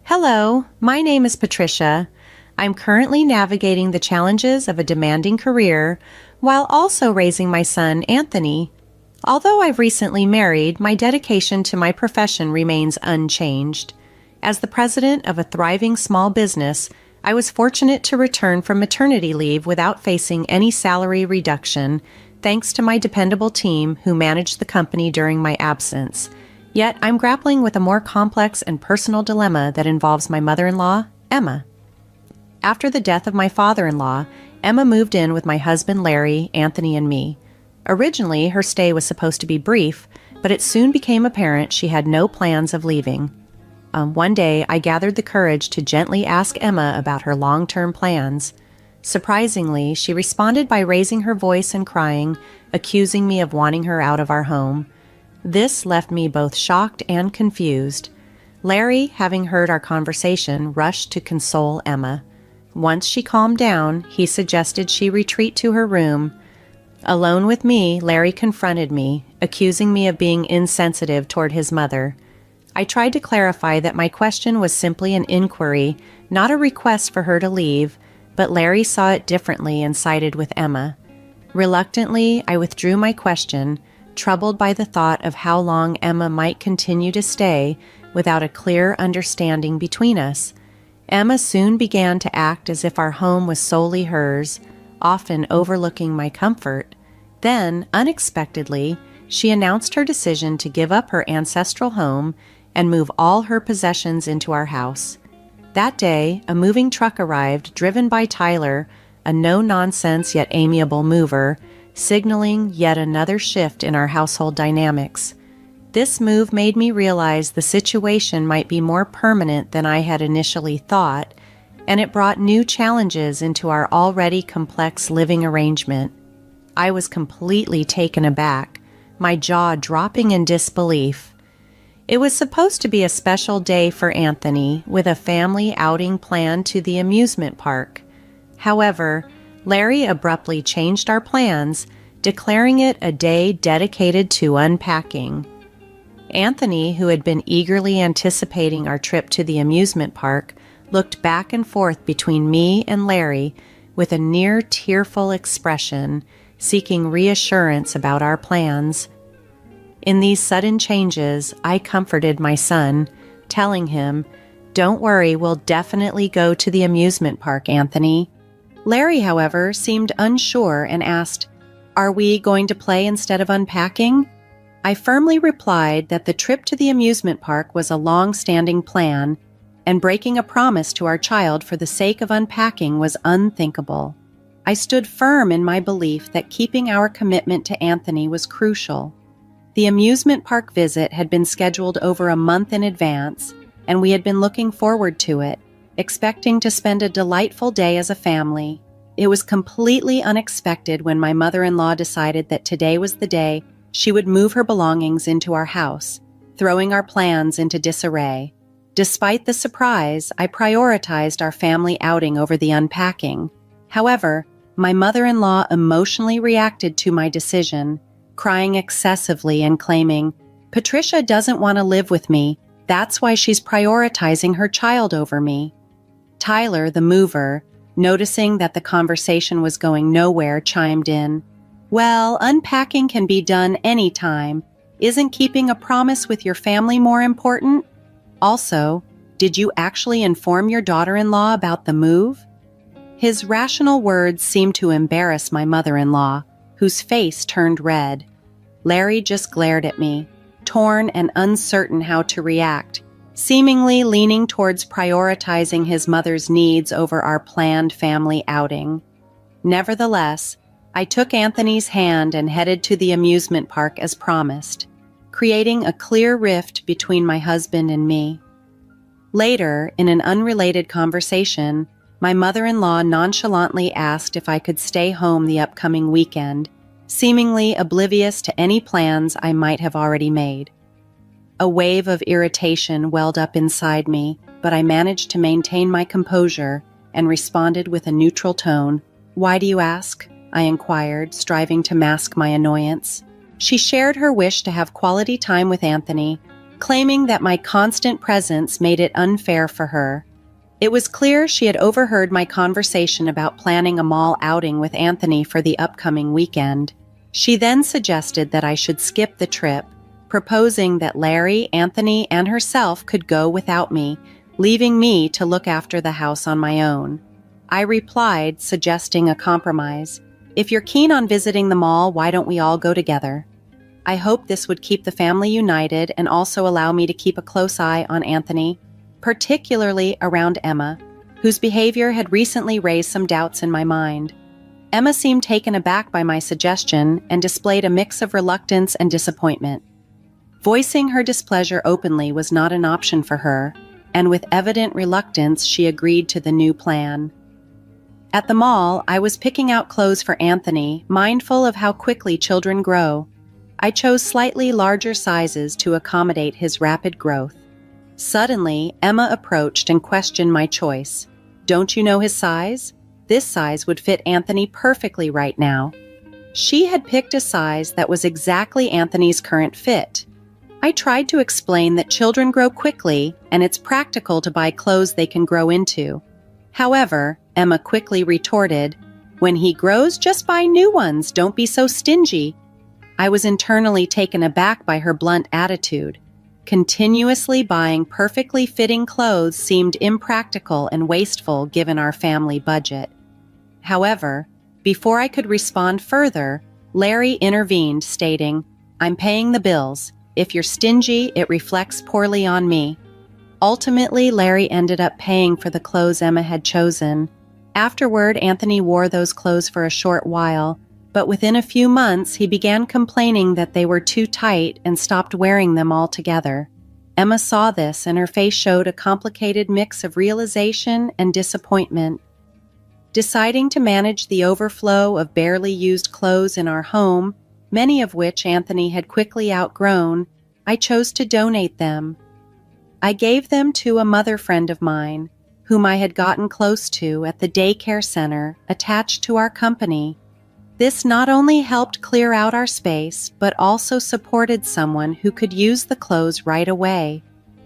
Hello, my name is Patricia. I'm currently navigating the challenges of a demanding career while also raising my son, Anthony. Although I've recently married, my dedication to my profession remains unchanged. As the president of a thriving small business, I was fortunate to return from maternity leave without facing any salary reduction, thanks to my dependable team who managed the company during my absence. Yet I'm grappling with a more complex and personal dilemma that involves my mother-in-law, Emma. After the death of my father-in-law, Emma moved in with my husband Larry, Anthony, and me. Originally, her stay was supposed to be brief, but it soon became apparent she had no plans of leaving. One day, I gathered the courage to gently ask Emma about her long-term plans. Surprisingly, she responded by raising her voice and crying, accusing me of wanting her out of our home. This left me both shocked and confused. Larry, having heard our conversation, rushed to console Emma. Once she calmed down, he suggested she retreat to her room. Alone with me, Larry confronted me, accusing me of being insensitive toward his mother. I tried to clarify that my question was simply an inquiry, not a request for her to leave, but Larry saw it differently and sided with Emma. Reluctantly, I withdrew my question, troubled by the thought of how long Emma might continue to stay without a clear understanding between us. Emma soon began to act as if our home was solely hers, often overlooking my comfort. Then, unexpectedly, she announced her decision to give up her ancestral home and move all her possessions into our house. That day, a moving truck arrived, driven by Tyler, a no-nonsense yet amiable mover, signaling yet another shift in our household dynamics. This move made me realize the situation might be more permanent than I had initially thought, and it brought new challenges into our already complex living arrangement. I was completely taken aback, my jaw dropping in disbelief. It was supposed to be a special day for Anthony, with a family outing planned to the amusement park. However, Larry abruptly changed our plans, declaring it a day dedicated to unpacking. Anthony, who had been eagerly anticipating our trip to the amusement park, looked back and forth between me and Larry with a near tearful expression, seeking reassurance about our plans. In these sudden changes, I comforted my son, telling him, "Don't worry, we'll definitely go to the amusement park, Anthony." Larry, however, seemed unsure and asked, "Are we going to play instead of unpacking?" I firmly replied that the trip to the amusement park was a long-standing plan, and breaking a promise to our child for the sake of unpacking was unthinkable. I stood firm in my belief that keeping our commitment to Anthony was crucial. The amusement park visit had been scheduled over a month in advance, and we had been looking forward to it, expecting to spend a delightful day as a family. It was completely unexpected when my mother-in-law decided that today was the day she would move her belongings into our house, throwing our plans into disarray. Despite the surprise, I prioritized our family outing over the unpacking. However, my mother-in-law emotionally reacted to my decision, crying excessively and claiming, "Patricia doesn't want to live with me. That's why she's prioritizing her child over me." Tyler, the mover, noticing that the conversation was going nowhere, chimed in, "Well, unpacking can be done anytime. Isn't keeping a promise with your family more important? Also, did you actually inform your daughter-in-law about the move?" His rational words seemed to embarrass my mother-in-law, whose face turned red. Larry just glared at me, torn and uncertain how to react, seemingly leaning towards prioritizing his mother's needs over our planned family outing. Nevertheless, I took Anthony's hand and headed to the amusement park as promised, creating a clear rift between my husband and me. Later, in an unrelated conversation, my mother-in-law nonchalantly asked if I could stay home the upcoming weekend, seemingly oblivious to any plans I might have already made. A wave of irritation welled up inside me, but I managed to maintain my composure and responded with a neutral tone. "Why do you ask?" I inquired, striving to mask my annoyance. She shared her wish to have quality time with Anthony, claiming that my constant presence made it unfair for her. It was clear she had overheard my conversation about planning a mall outing with Anthony for the upcoming weekend. She then suggested that I should skip the trip, proposing that Larry, Anthony, and herself could go without me, leaving me to look after the house on my own. I replied, suggesting a compromise. If you're keen on visiting the mall, why don't we all go together? I hoped this would keep the family united and also allow me to keep a close eye on Anthony, particularly around Emma, whose behavior had recently raised some doubts in my mind. Emma seemed taken aback by my suggestion and displayed a mix of reluctance and disappointment. Voicing her displeasure openly was not an option for her, and with evident reluctance she agreed to the new plan. At the mall, I was picking out clothes for Anthony, mindful of how quickly children grow. I chose slightly larger sizes to accommodate his rapid growth. Suddenly, Emma approached and questioned my choice. Don't you know his size? This size would fit Anthony perfectly right now. She had picked a size that was exactly Anthony's current fit. I tried to explain that children grow quickly and it's practical to buy clothes they can grow into. However, Emma quickly retorted, "When he grows, just buy new ones. Don't be so stingy." I was internally taken aback by her blunt attitude. Continuously buying perfectly fitting clothes seemed impractical and wasteful given our family budget. However, before I could respond further, Larry intervened, stating, "I'm paying the bills. If you're stingy, it reflects poorly on me." Ultimately, Larry ended up paying for the clothes Emma had chosen. Afterward, Anthony wore those clothes for a short while, but within a few months, he began complaining that they were too tight and stopped wearing them altogether. Emma saw this, and her face showed a complicated mix of realization and disappointment. Deciding to manage the overflow of barely used clothes in our home, many of which Anthony had quickly outgrown, I chose to donate them. I gave them to a mother friend of mine, whom I had gotten close to at the daycare center attached to our company. This not only helped clear out our space, but also supported someone who could use the clothes right away.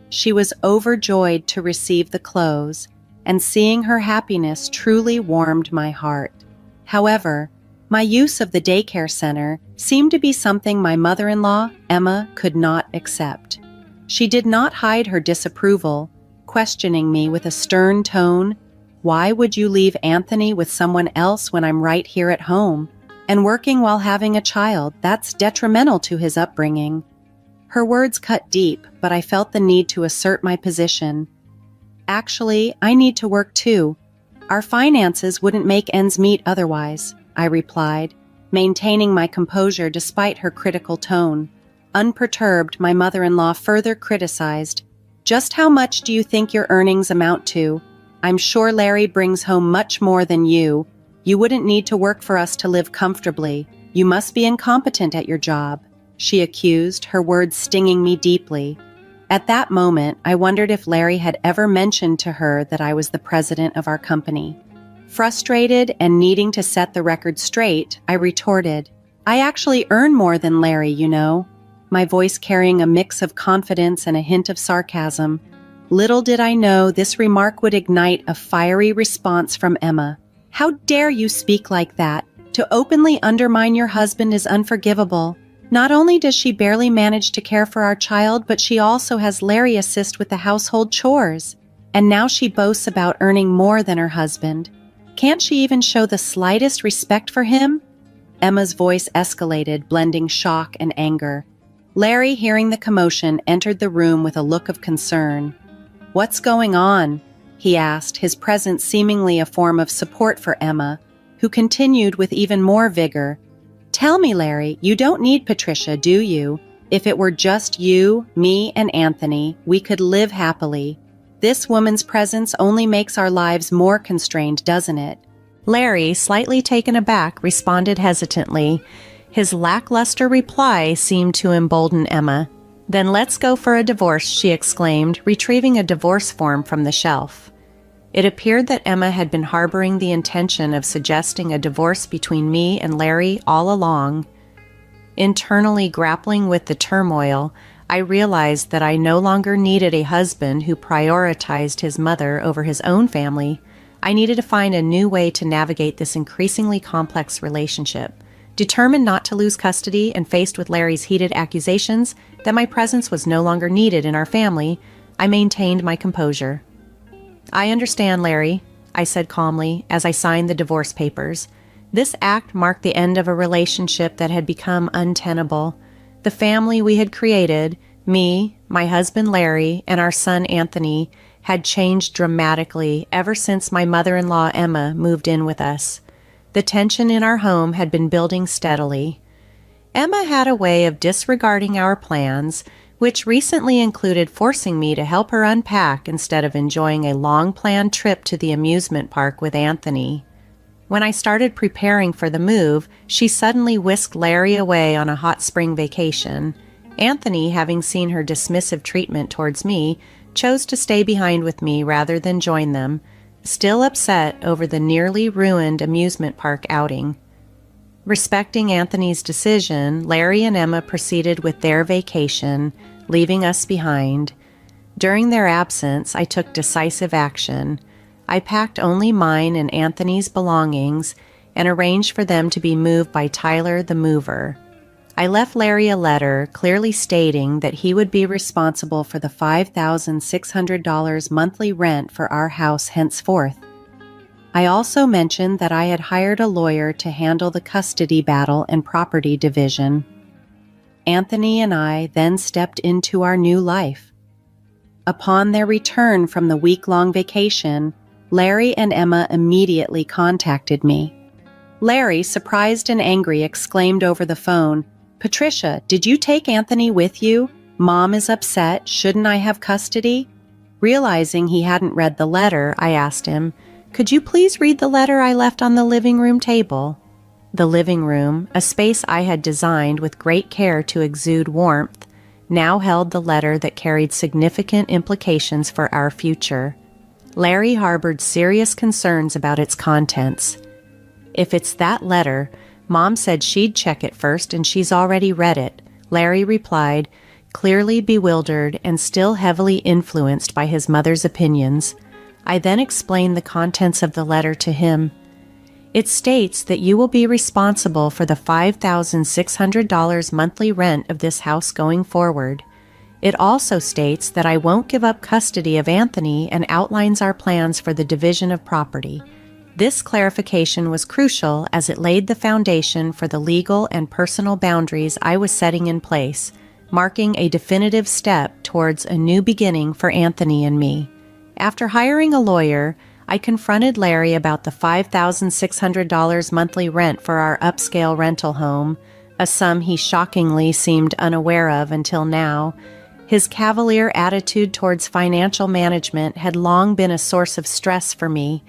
She was overjoyed to receive the clothes, and seeing her happiness truly warmed my heart. However, my use of the daycare center seemed to be something my mother-in-law, Emma, could not accept. She did not hide her disapproval, questioning me with a stern tone. "Why would you leave Anthony with someone else when I'm right here at home? And working while having a child, that's detrimental to his upbringing." Her words cut deep, but I felt the need to assert my position. "Actually, I need to work too. Our finances wouldn't make ends meet otherwise," I replied, maintaining my composure despite her critical tone. Unperturbed, my mother-in-law further criticized, "Just how much do you think your earnings amount to? I'm sure Larry brings home much more than you. You wouldn't need to work for us to live comfortably. You must be incompetent at your job," she accused, her words stinging me deeply. At that moment, I wondered if Larry had ever mentioned to her that I was the president of our company. Frustrated and needing to set the record straight, I retorted, "I actually earn more than Larry, you know," my voice carrying a mix of confidence and a hint of sarcasm. Little did I know this remark would ignite a fiery response from Emma. "How dare you speak like that? To openly undermine your husband is unforgivable. Not only does she barely manage to care for our child, but she also has Larry assist with the household chores. And now she boasts about earning more than her husband. Can't she even show the slightest respect for him?" Emma's voice escalated, blending shock and anger. Larry, hearing the commotion, entered the room with a look of concern. "What's going on?" he asked, his presence seemingly a form of support for Emma, who continued with even more vigor. "Tell me, Larry, you don't need Patricia, do you? If it were just you, me, and Anthony, we could live happily. This woman's presence only makes our lives more constrained, doesn't it?" Larry, slightly taken aback, responded hesitantly. His lackluster reply seemed to embolden Emma. "Then let's go for a divorce," she exclaimed, retrieving a divorce form from the shelf. It appeared that Emma had been harboring the intention of suggesting a divorce between me and Larry all along. Internally grappling with the turmoil, I realized that I no longer needed a husband who prioritized his mother over his own family. I needed to find a new way to navigate this increasingly complex relationship. Determined not to lose custody and faced with Larry's heated accusations that my presence was no longer needed in our family, I maintained my composure. "I understand, Larry," I said calmly as I signed the divorce papers. This act marked the end of a relationship that had become untenable. The family we had created, me, my husband Larry, and our son Anthony, had changed dramatically ever since my mother-in-law Emma moved in with us. The tension in our home had been building steadily. Emma had a way of disregarding our plans, which recently included forcing me to help her unpack instead of enjoying a long-planned trip to the amusement park with Anthony. When I started preparing for the move, she suddenly whisked Larry away on a hot spring vacation. Anthony, having seen her dismissive treatment towards me, chose to stay behind with me rather than join them, still upset over the nearly ruined amusement park outing. Respecting Anthony's decision, Larry and Emma proceeded with their vacation, leaving us behind. During their absence, I took decisive action. I packed only mine and Anthony's belongings and arranged for them to be moved by Tyler the mover. I left Larry a letter clearly stating that he would be responsible for the $5,600 monthly rent for our house henceforth. I also mentioned that I had hired a lawyer to handle the custody battle and property division. Anthony and I then stepped into our new life. Upon their return from the week-long vacation, Larry and Emma immediately contacted me. Larry, surprised and angry, exclaimed over the phone, "Patricia, did you take Anthony with you? Mom is upset. Shouldn't I have custody?" Realizing he hadn't read the letter, I asked him, "Could you please read the letter I left on the living room table?" The living room, a space I had designed with great care to exude warmth, now held the letter that carried significant implications for our future. Larry harbored serious concerns about its contents. "If it's that letter, Mom said she'd check it first and she's already read it," Larry replied, clearly bewildered and still heavily influenced by his mother's opinions. I then explained the contents of the letter to him. "It states that you will be responsible for the $5,600 monthly rent of this house going forward. It also states that I won't give up custody of Anthony and outlines our plans for the division of property." This clarification was crucial as it laid the foundation for the legal and personal boundaries I was setting in place, marking a definitive step towards a new beginning for Anthony and me. After hiring a lawyer, I confronted Larry about the $5,600 monthly rent for our upscale rental home, a sum he shockingly seemed unaware of until now. His cavalier attitude towards financial management had long been a source of stress for me.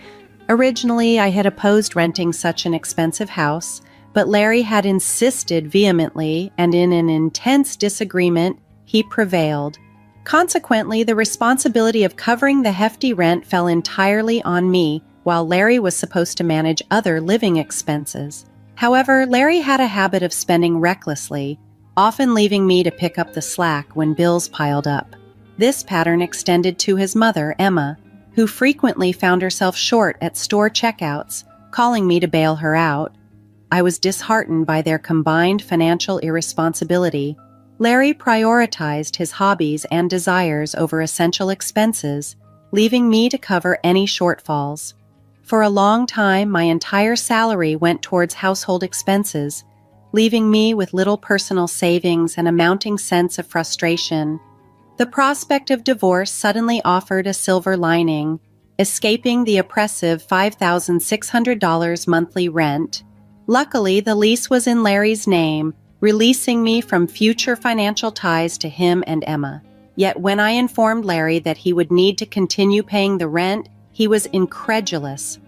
Originally, I had opposed renting such an expensive house, but Larry had insisted vehemently, and in an intense disagreement, he prevailed. Consequently, the responsibility of covering the hefty rent fell entirely on me, while Larry was supposed to manage other living expenses. However, Larry had a habit of spending recklessly, often leaving me to pick up the slack when bills piled up. This pattern extended to his mother, Emma, who frequently found herself short at store checkouts, calling me to bail her out. I was disheartened by their combined financial irresponsibility. Larry prioritized his hobbies and desires over essential expenses, leaving me to cover any shortfalls. For a long time, my entire salary went towards household expenses, leaving me with little personal savings and a mounting sense of frustration. The prospect of divorce suddenly offered a silver lining, escaping the oppressive $5,600 monthly rent. Luckily, the lease was in Larry's name, releasing me from future financial ties to him and Emma. Yet when I informed Larry that he would need to continue paying the rent, he was incredulous.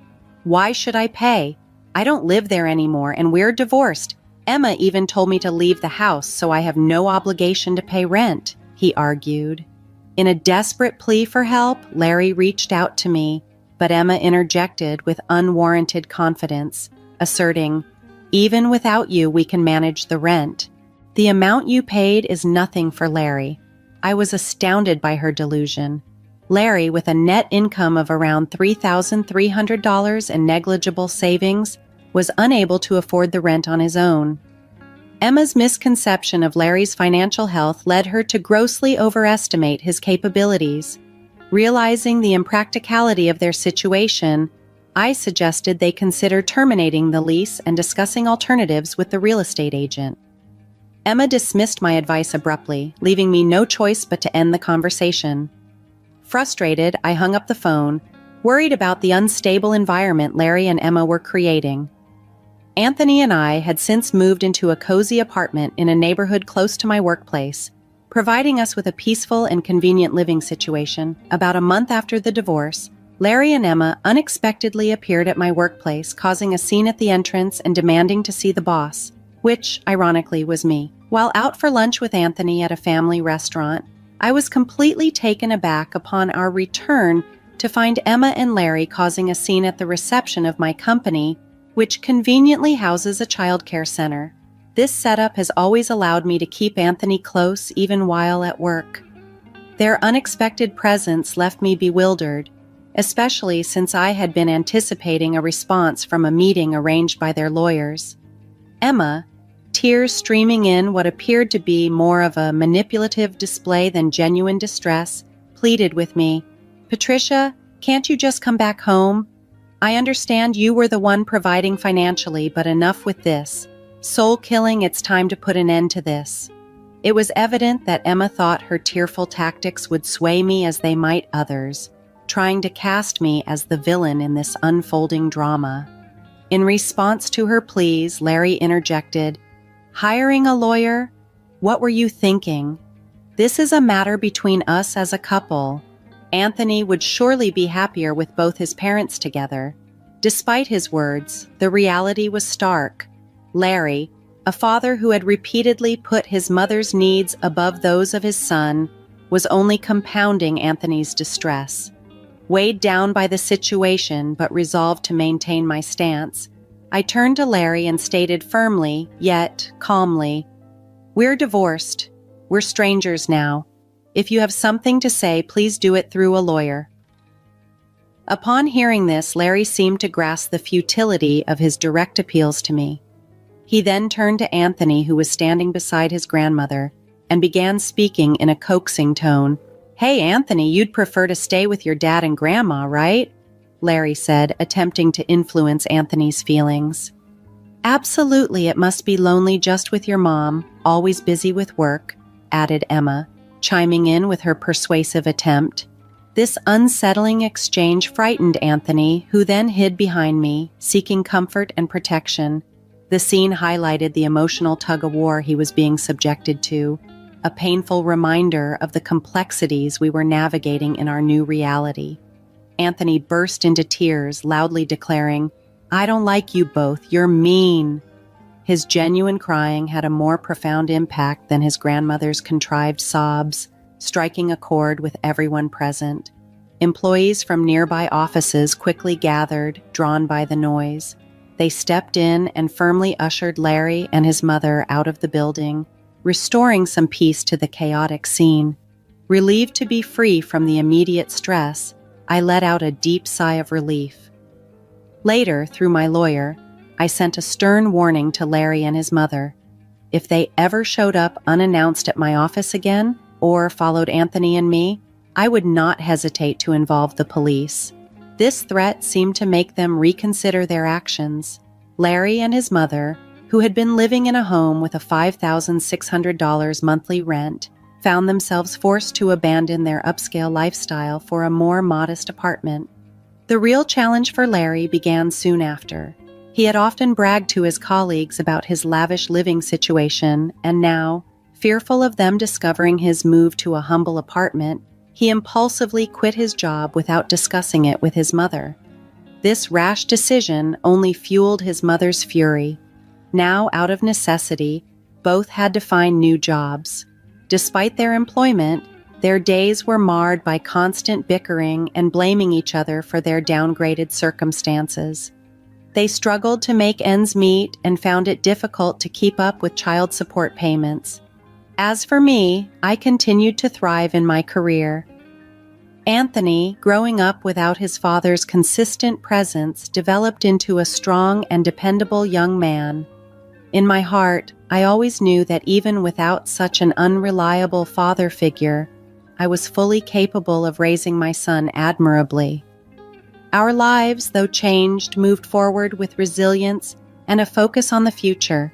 "Why should I pay? I don't live there anymore and we're divorced. Emma even told me to leave the house, so I have no obligation to pay rent," he argued. In a desperate plea for help, Larry reached out to me, but Emma interjected with unwarranted confidence, asserting, "Even without you, we can manage the rent." The amount you paid is nothing for Larry. I was astounded by her delusion. Larry, with a net income of around $3,300 and negligible savings, was unable to afford the rent on his own. Emma's misconception of Larry's financial health led her to grossly overestimate his capabilities. Realizing the impracticality of their situation, I suggested they consider terminating the lease and discussing alternatives with the real estate agent. Emma dismissed my advice abruptly, leaving me no choice but to end the conversation. Frustrated, I hung up the phone, worried about the unstable environment Larry and Emma were creating. Anthony and I had since moved into a cozy apartment in a neighborhood close to my workplace, providing us with a peaceful and convenient living situation. About a month after the divorce, Larry and Emma unexpectedly appeared at my workplace, causing a scene at the entrance and demanding to see the boss, which, ironically, was me. While out for lunch with Anthony at a family restaurant, I was completely taken aback upon our return to find Emma and Larry causing a scene at the reception of my company, which conveniently houses a childcare center. This setup has always allowed me to keep Anthony close even while at work. Their unexpected presence left me bewildered, especially since I had been anticipating a response from a meeting arranged by their lawyers. Emma, tears streaming in what appeared to be more of a manipulative display than genuine distress, pleaded with me, "Patricia, can't you just come back home? I understand you were the one providing financially, but enough with this. Soul killing, it's time to put an end to this." It was evident that Emma thought her tearful tactics would sway me as they might others, trying to cast me as the villain in this unfolding drama. In response to her pleas, Larry interjected, "Hiring a lawyer? What were you thinking? This is a matter between us as a couple. Anthony would surely be happier with both his parents together." Despite his words, the reality was stark. Larry, a father who had repeatedly put his mother's needs above those of his son, was only compounding Anthony's distress. Weighed down by the situation but resolved to maintain my stance, I turned to Larry and stated firmly, yet calmly, "We're divorced. We're strangers now. If you have something to say, please do it through a lawyer." Upon hearing this, Larry seemed to grasp the futility of his direct appeals to me. He then turned to Anthony, who was standing beside his grandmother, and began speaking in a coaxing tone. "Hey, Anthony, you'd prefer to stay with your dad and grandma, right?" Larry said, attempting to influence Anthony's feelings. "Absolutely, it must be lonely just with your mom, always busy with work," added Emma, chiming in with her persuasive attempt. This unsettling exchange frightened Anthony, who then hid behind me, seeking comfort and protection. The scene highlighted the emotional tug-of-war he was being subjected to, a painful reminder of the complexities we were navigating in our new reality. Anthony burst into tears, loudly declaring, "I don't like you both, you're mean." His genuine crying had a more profound impact than his grandmother's contrived sobs, striking a chord with everyone present. Employees from nearby offices quickly gathered, drawn by the noise. They stepped in and firmly ushered Larry and his mother out of the building, restoring some peace to the chaotic scene. Relieved to be free from the immediate stress, I let out a deep sigh of relief. Later, through my lawyer, I sent a stern warning to Larry and his mother. If they ever showed up unannounced at my office again, or followed Anthony and me, I would not hesitate to involve the police. This threat seemed to make them reconsider their actions. Larry and his mother, who had been living in a home with a $5,600 monthly rent, found themselves forced to abandon their upscale lifestyle for a more modest apartment. The real challenge for Larry began soon after. He had often bragged to his colleagues about his lavish living situation, and now, fearful of them discovering his move to a humble apartment, he impulsively quit his job without discussing it with his mother. This rash decision only fueled his mother's fury. Now, out of necessity, both had to find new jobs. Despite their employment, their days were marred by constant bickering and blaming each other for their downgraded circumstances. They struggled to make ends meet and found it difficult to keep up with child support payments. As for me, I continued to thrive in my career. Anthony, growing up without his father's consistent presence, developed into a strong and dependable young man. In my heart, I always knew that even without such an unreliable father figure, I was fully capable of raising my son admirably. Our lives, though changed, moved forward with resilience and a focus on the future.